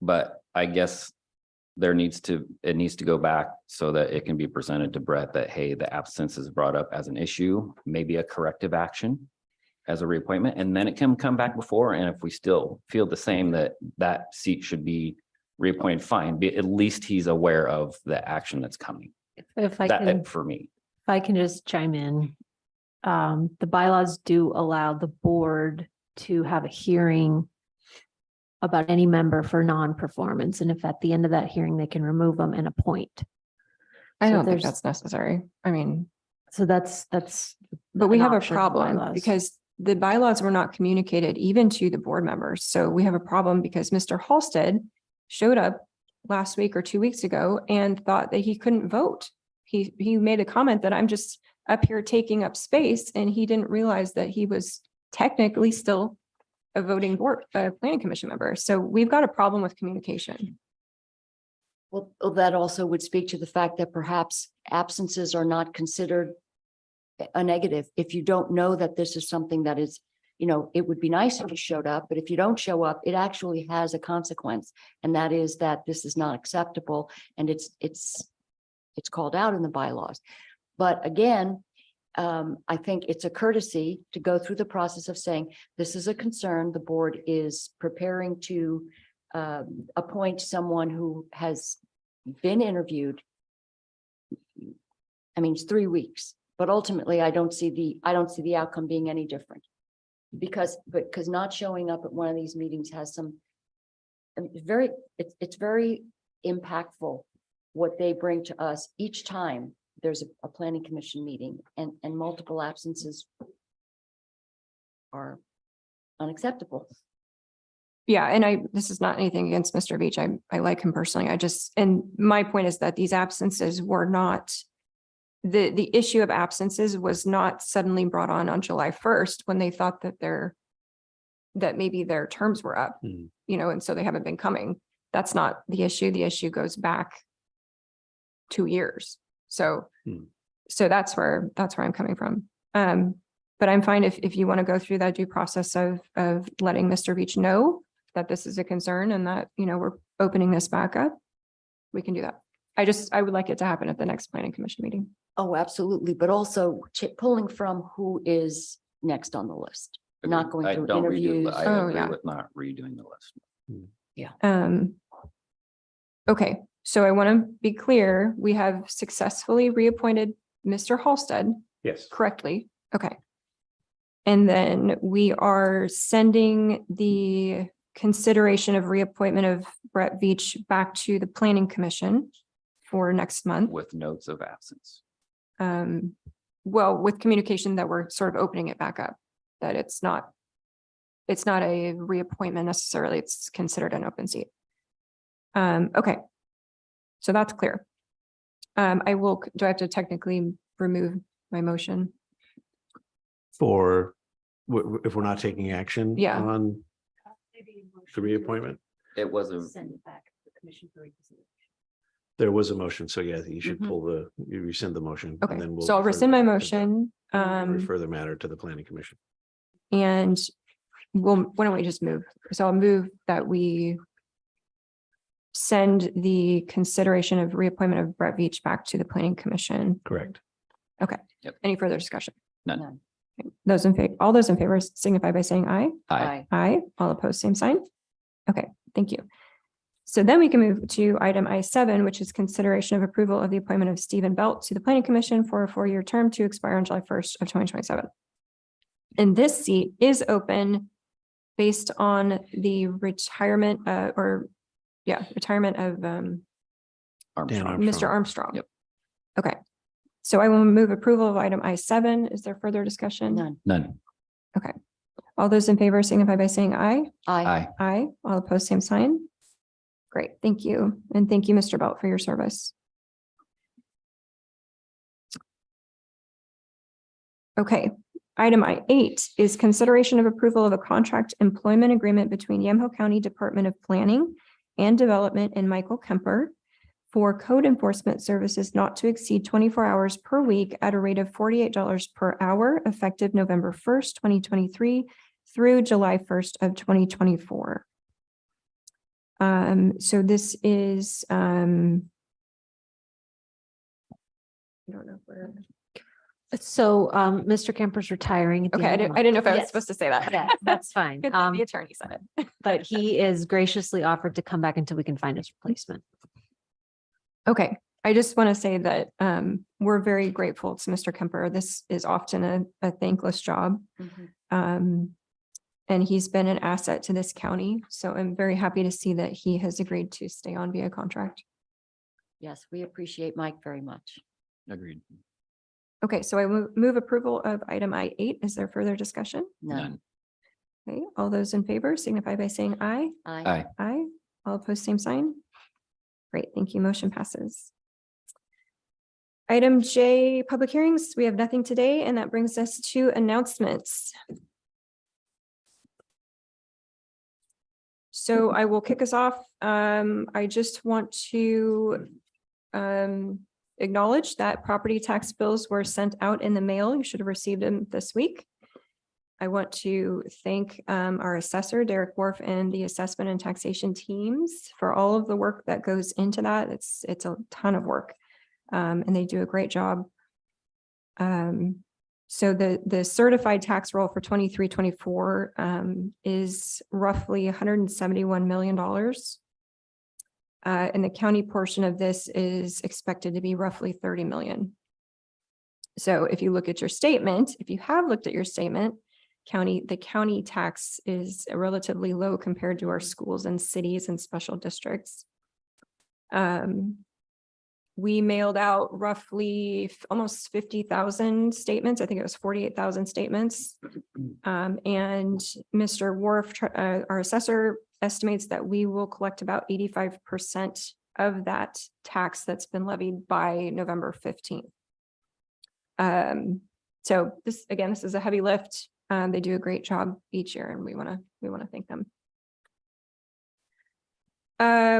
but I guess it needs to go back so that it can be presented to Brett that, hey, the absence is brought up as an issue, maybe a corrective action as a reappointment, and then it can come back before. And if we still feel the same, that seat should be reappointed, fine. At least he's aware of the action that's coming. If I can, That, for me. if I can just chime in. The bylaws do allow the board to have a hearing about any member for non-performance. And if at the end of that hearing, they can remove them and appoint. I So don't think there's- that's necessary. I mean, So that's. but we an have a option in the problem bylaws. because the bylaws were not communicated even to the board members. So we have a problem because Mr. Halsted showed up last week or 2 weeks ago and thought that he couldn't vote. He made a comment that I'm just up here taking up space, and he didn't realize that he was technically still a voting board, a planning commission member. So we've got a problem with communication. Well, that also would speak to the fact that perhaps absences are not considered a negative. If you don't know that this is something that is, it would be nice if you showed up, but if you don't show up, it actually has a consequence. And that is that this is not acceptable, and it's called out in the bylaws. But again, I think it's a courtesy to go through the process of saying, this is a concern. The board is preparing to appoint someone who has been interviewed. I mean, it's 3 weeks, but ultimately I don't see the outcome being any different. Because not showing up at one of these meetings has some, it's very impactful what they bring to us each time there's a planning commission meeting, and multiple absences are unacceptable. Yeah, and this is not anything against Mr. Veach. I like him personally. And my point is that these absences were not, the issue of absences was not suddenly brought on July 1st when they thought that maybe their terms were up, and so they haven't been coming. That's not the issue. The issue goes back 2 years. So that's where I'm coming from. But I'm fine if you want to go through that due process of letting Mr. Veach know that this is a concern and that, we're opening this back up. We can do that. I would like it to happen at the next planning commission meeting. Oh, absolutely. But also pulling from who is next on the list, not going I through don't redo, interviews. but I Oh, agree yeah. with not redoing the list. Okay, so I want to be clear. We have successfully reappointed Mr. Halsted Yes. correctly. Okay. And then we are sending the consideration of reappointment of Brett Veach back to the planning commission for next month. With notes of absence. Well, with communication that we're sort of opening it back up, that it's not a reappointment necessarily, it's considered an open seat. Okay. So that's clear. Do I have to technically remove my motion? If we're not taking action Yeah. on the reappointment? It was a, Send it back. commission for reconsideration. There was a motion, so yeah, you should Mhm. you rescind the motion. and Okay, then we'll so I'll refer rescind my the- motion. Refer the matter to the planning commission. And why don't we just move? So I'll move that we send the consideration of reappointment of Brett Veach back to the planning commission. Correct. Any further discussion? None. Those in favor, all those in favor signify by saying aye. Aye. Aye. All opposed, same sign. Okay, thank you. So then we can move to item I7, which is consideration of approval of the appointment of Stephen Belt to the planning commission for a 4-year term to expire on July 1st of 2027. And this seat is open based on the retirement retirement of Armstrong. Mr. Armstrong. Yep. Okay. So I will move approval of item I7. Is there further discussion? None. None. All those in favor signify by saying aye. Aye. Aye. All opposed, same sign. Great, thank you. And thank you, Mr. Belt, for your service. Okay, item I8 is consideration of approval of a contract employment agreement between Yamhill County Department of Planning and Development and Michael Kemper for code enforcement services not to exceed 24 hours per week at a rate of $48 per hour effective November 1st, 2023 through July 1st of 2024. So this is, I don't know where. So, Mr. Kemper's retiring. at the Okay, I end of didn't know if I was Yes. supposed to say that. Yeah, that's fine. Good thing the attorney said it. But he is graciously offered to come back until we can find his replacement. Okay, I just want to say that we're very grateful to Mr. Kemper. This is often a thankless job. Mhm. And he's been an asset to this county. So I'm very happy to see that he has agreed to stay on via contract. Yes, we appreciate Mike very much. Agreed. Okay, so I move approval of item I8. Is there further discussion? None. Okay, all those in favor signify by saying aye. Aye. Aye. All opposed, same sign. Great, thank you. Motion passes. Item J, public hearings. We have nothing today, and that brings us to announcements. So I will kick us off. I just want to acknowledge that property tax bills were sent out in the mail. You should have received them this week. I want to thank our assessor, Derek Wharf, and the assessment and taxation teams for all of the work that goes into that. It's a ton of work, and they do a great job. So the certified tax roll for 23-24 is roughly $171 million. And the county portion of this is expected to be roughly 30 million. So if you look at your statement, if you have looked at your statement, the county tax is relatively low compared to our schools and cities and special districts. We mailed out roughly almost 50,000 statements. I think it was 48,000 statements. And Mr. Wharf, our assessor, estimates that we will collect about 85% of that tax that's been levied by November 15th. So this is a heavy lift. They do a great job each year, and we want to thank them.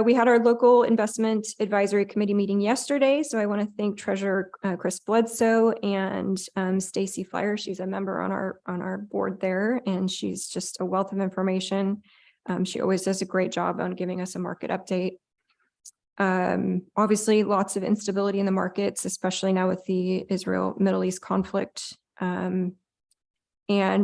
We had our local investment advisory committee meeting yesterday, so I want to thank Treasurer Chris Bledsoe and Stacy Flyer. She's a member on our board there, and she's just a wealth of information. She always does a great job on giving us a market update. Obviously, lots of instability in the markets, especially now with the Israel-Middle East conflict. And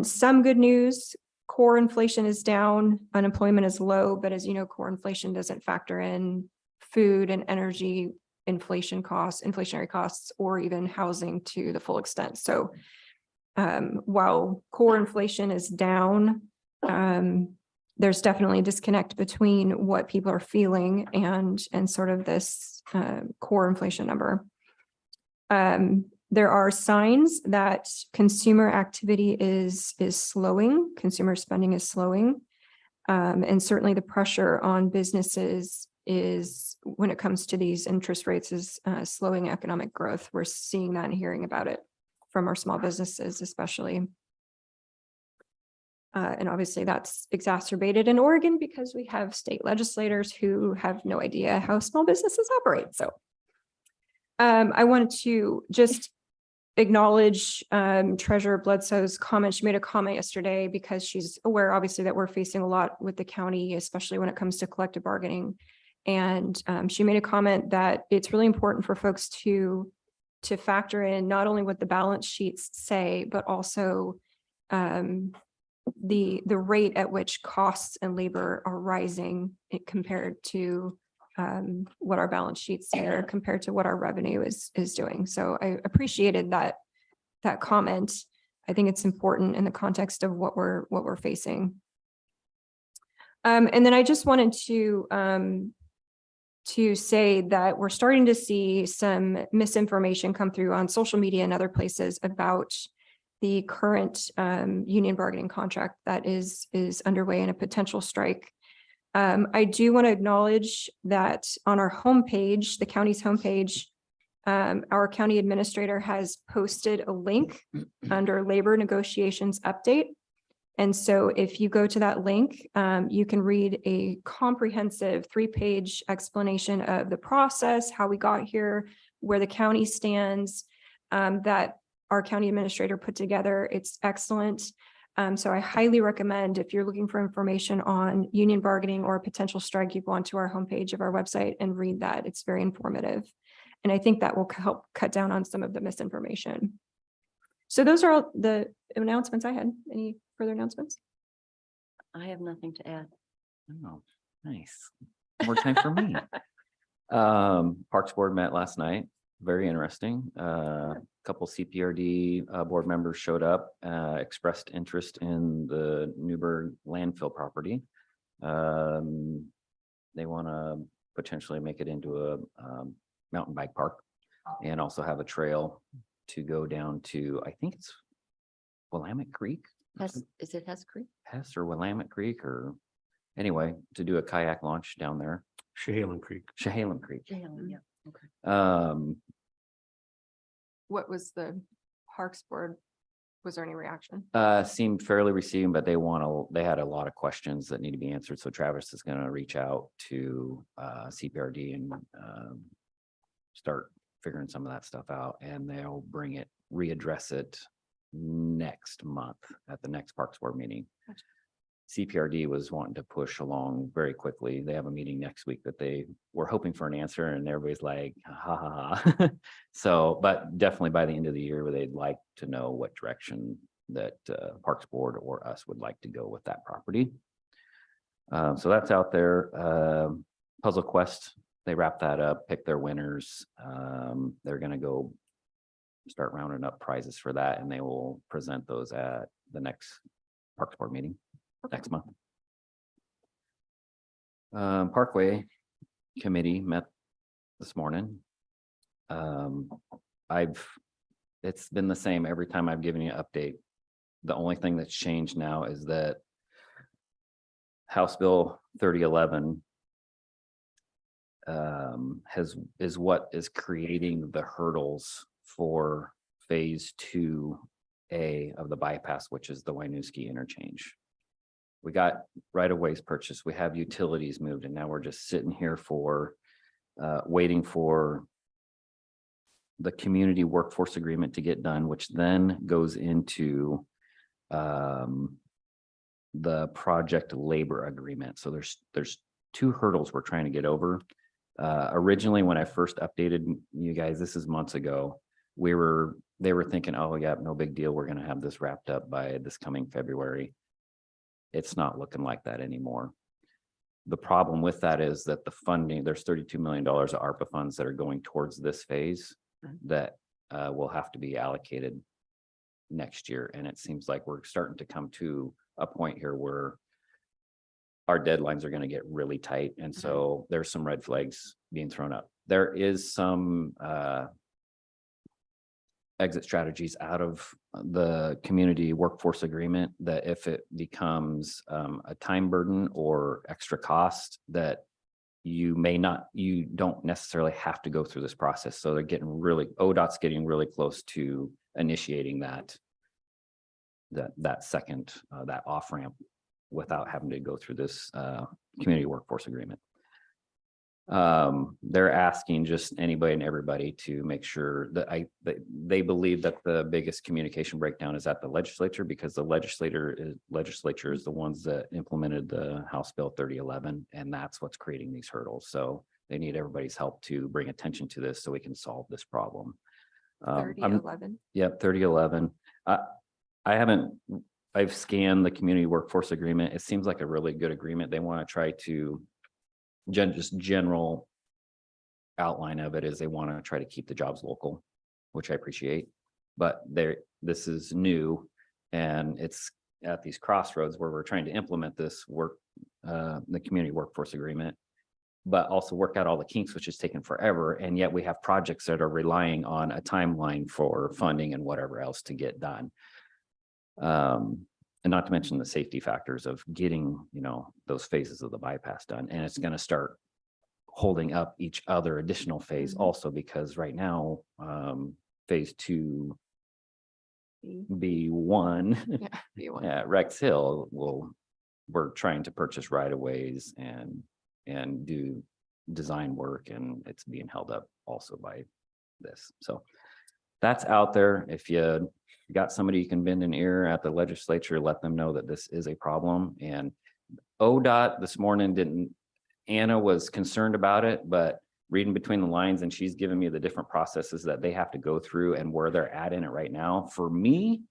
some good news. Core inflation is down, unemployment is low, but as you know, core inflation doesn't factor in food and energy inflationary costs, or even housing to the full extent. So while core inflation is down, there's definitely a disconnect between what people are feeling and sort of this core inflation number. There are signs that consumer activity is slowing, consumer spending is slowing. And certainly the pressure on businesses is, when it comes to these interest rates, is slowing economic growth. We're seeing that and hearing about it from our small businesses, especially. And obviously that's exacerbated in Oregon because we have state legislators who have no idea how small businesses operate. So I wanted to just acknowledge Treasurer Bledsoe's comment. She made a comment yesterday because she's aware, obviously, that we're facing a lot with the county, especially when it comes to collective bargaining. And she made a comment that it's really important for folks to factor in not only what the balance sheets say, but also the rate at which costs and labor are rising compared to what our balance sheets say or compared to what our revenue is doing. So I appreciated that comment. I think it's important in the context of what we're facing. And then I just wanted to say that we're starting to see some misinformation come through on social media and other places about the current union bargaining contract that is underway in a potential strike. I do want to acknowledge that on our homepage, the county's homepage, our county administrator has posted a link under labor negotiations update. And so if you go to that link, you can read a comprehensive 3-page explanation of the process, how we got here, where the county stands, that our county administrator put together. It's excellent. So I highly recommend if you're looking for information on union bargaining or a potential strike, you go onto our homepage of our website and read that. It's very informative. And I think that will help cut down on some of the misinformation. So those are all the announcements I had. Any further announcements? I have nothing to add. Oh, nice. More time for me. Parks Board met last night. Very interesting. Couple CPRD board members showed up, expressed interest in the Newburgh landfill property. They want to potentially make it into a mountain bike park and also have a trail to go down to, I think it's Willamette Creek. Is it Hess Creek? Hess or Willamette Creek, or anyway, to do a kayak launch down there. Chehalem Creek. Chehalem Creek. Yeah, okay. What was the Parks Board? Was there any reaction? Seemed fairly receiving, but they had a lot of questions that need to be answered. So Travis is going to reach out to CPRD and start figuring some of that stuff out, and they'll readdress it next month at the next Parks Board meeting. Gotcha. CPRD was wanting to push along very quickly. They have a meeting next week that they were hoping for an answer, and everybody's like, ha ha ha. So, but definitely by the end of the year, they'd like to know what direction that Parks Board or us would like to go with that property. So that's out there. Puzzle Quest, they wrap that up, pick their winners. They're going to go start rounding up prizes for that, and they will present those at the next Parks Board meeting next month. Parkway Committee met this morning. It's been the same every time I've given you an update. The only thing that's changed now is that House Bill 3011 is what is creating the hurdles for phase 2A of the bypass, which is the Winooski interchange. We got right-of-ways purchased, we have utilities moved, and now we're just sitting here for waiting for the community workforce agreement to get done, which then goes into the project labor agreement. So there's 2 hurdles we're trying to get over. Originally, when I first updated you guys, this is months ago, they were thinking, oh yeah, no big deal, we're going to have this wrapped up by this coming February. It's not looking like that anymore. The problem with that is that the funding, there's $32 million of ARPA funds that are going towards this phase that will have to be allocated next year. And it seems like we're starting to come to a point here where our deadlines are going to get really tight. And so there's some red flags being thrown up. There is some exit strategies out of the community workforce agreement that if it becomes a time burden or extra cost, that you don't necessarily have to go through this process. So they're getting ODOT's getting really close to initiating that that second, that off ramp without having to go through this community workforce agreement. They're asking just anybody and everybody to make sure that they believe that the biggest communication breakdown is at the legislature, because the legislature is the ones that implemented the House Bill 3011, and that's what's creating these hurdles. So they need everybody's help to bring attention to this so we can solve this problem. 3011. Yep, 3011. I've scanned the community workforce agreement. It seems like a really good agreement. They want to try to just general outline of it is they want to try to keep the jobs local, which I appreciate. But this is new, and it's at these crossroads where we're trying to implement this the community workforce agreement, but also work out all the kinks, which is taking forever. And yet we have projects that are relying on a timeline for funding and whatever else to get done. And not to mention the safety factors of getting, those phases of the bypass done. And it's going to start holding up each other additional phase also, because right now, phase 2 B1 Yeah, B1. at Rex Hill we're trying to purchase right of ways and do design work, and it's being held up also by this. So that's out there. If you got somebody you can bend an ear at the legislature, let them know that this is a problem. And ODOT this morning Anna was concerned about it, but reading between the lines, and she's given me the different processes that they have to go through and where they're at in it right now. For me,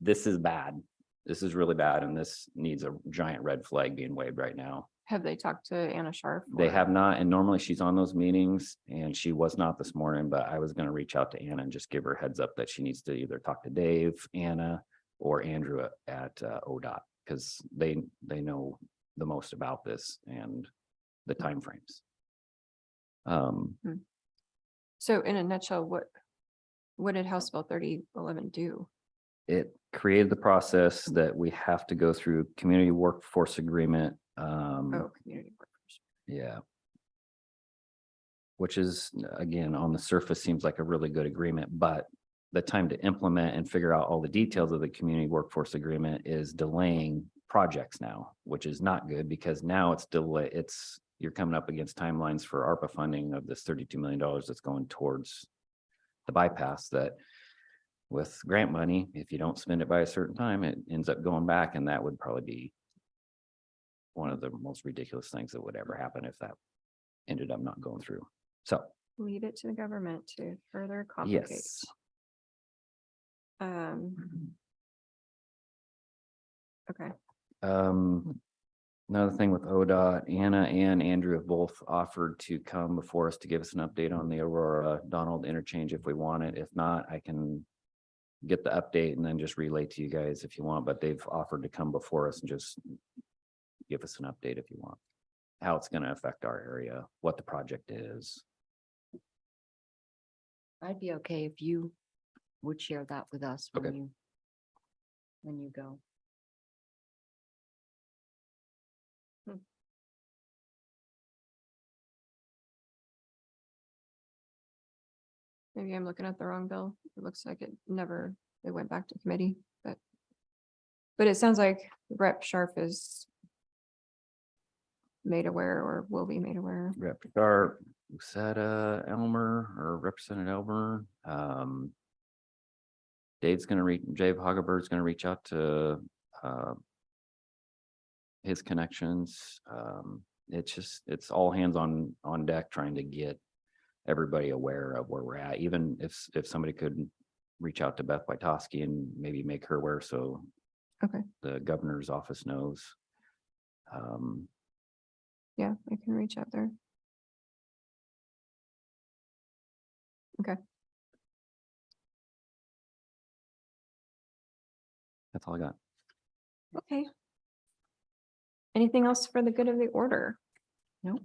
this is bad. This is really bad. And this needs a giant red flag being waved right now. Have they talked to Anna Scharf? They have not, and normally she's on those meetings, and she was not this morning, but I was going to reach out to Anna and just give her a heads up that she needs to either talk to Dave, Anna, or Andrew at ODOT, because they know the most about this and the timeframes. So in a nutshell, what did House Bill 3011 do? It created the process that we have to go through community workforce agreement. Community workforce. Yeah. Which is, again, on the surface seems like a really good agreement, but the time to implement and figure out all the details of the community workforce agreement is delaying projects now, which is not good, because now you're coming up against timelines for ARPA funding of this $32 million that's going towards the bypass, that with grant money, if you don't spend it by a certain time, it ends up going back, and that would probably be one of the most ridiculous things that would ever happen if that ended up not going through. So Leave it to the government to further complicate. yes. Okay. Another thing with ODOT, Anna and Andrew have both offered to come before us to give us an update on the Aurora Donald interchange if we want it. If not, I can get the update and then just relay to you guys if you want, but they've offered to come before us and just give us an update if you want, how it's going to affect our area, what the project is. I'd be okay if you would share that with us Okay. when you go. Maybe I'm looking at the wrong bill. It looks like it went back to committee, but it sounds like Rep. Scharf is made aware or will be made aware. Rep. Sharp, Usetta, Elmer, or Representative Elmer. Dave Hagebert's gonna reach out to his connections. It's all hands on deck trying to get everybody aware of where we're at. Even if somebody could reach out to Beth Witowski and maybe make her aware, so Okay. the governor's office knows. Yeah, I can reach out there. Okay. That's all I got. Okay. Anything else for the good of the order? No.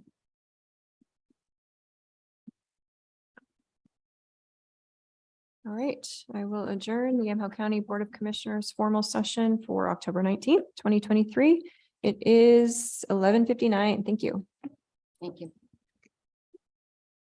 All right, I will adjourn the Yamhill County Board of Commissioners formal session for October 19th, 2023. It is 11:59. Thank you. Thank you.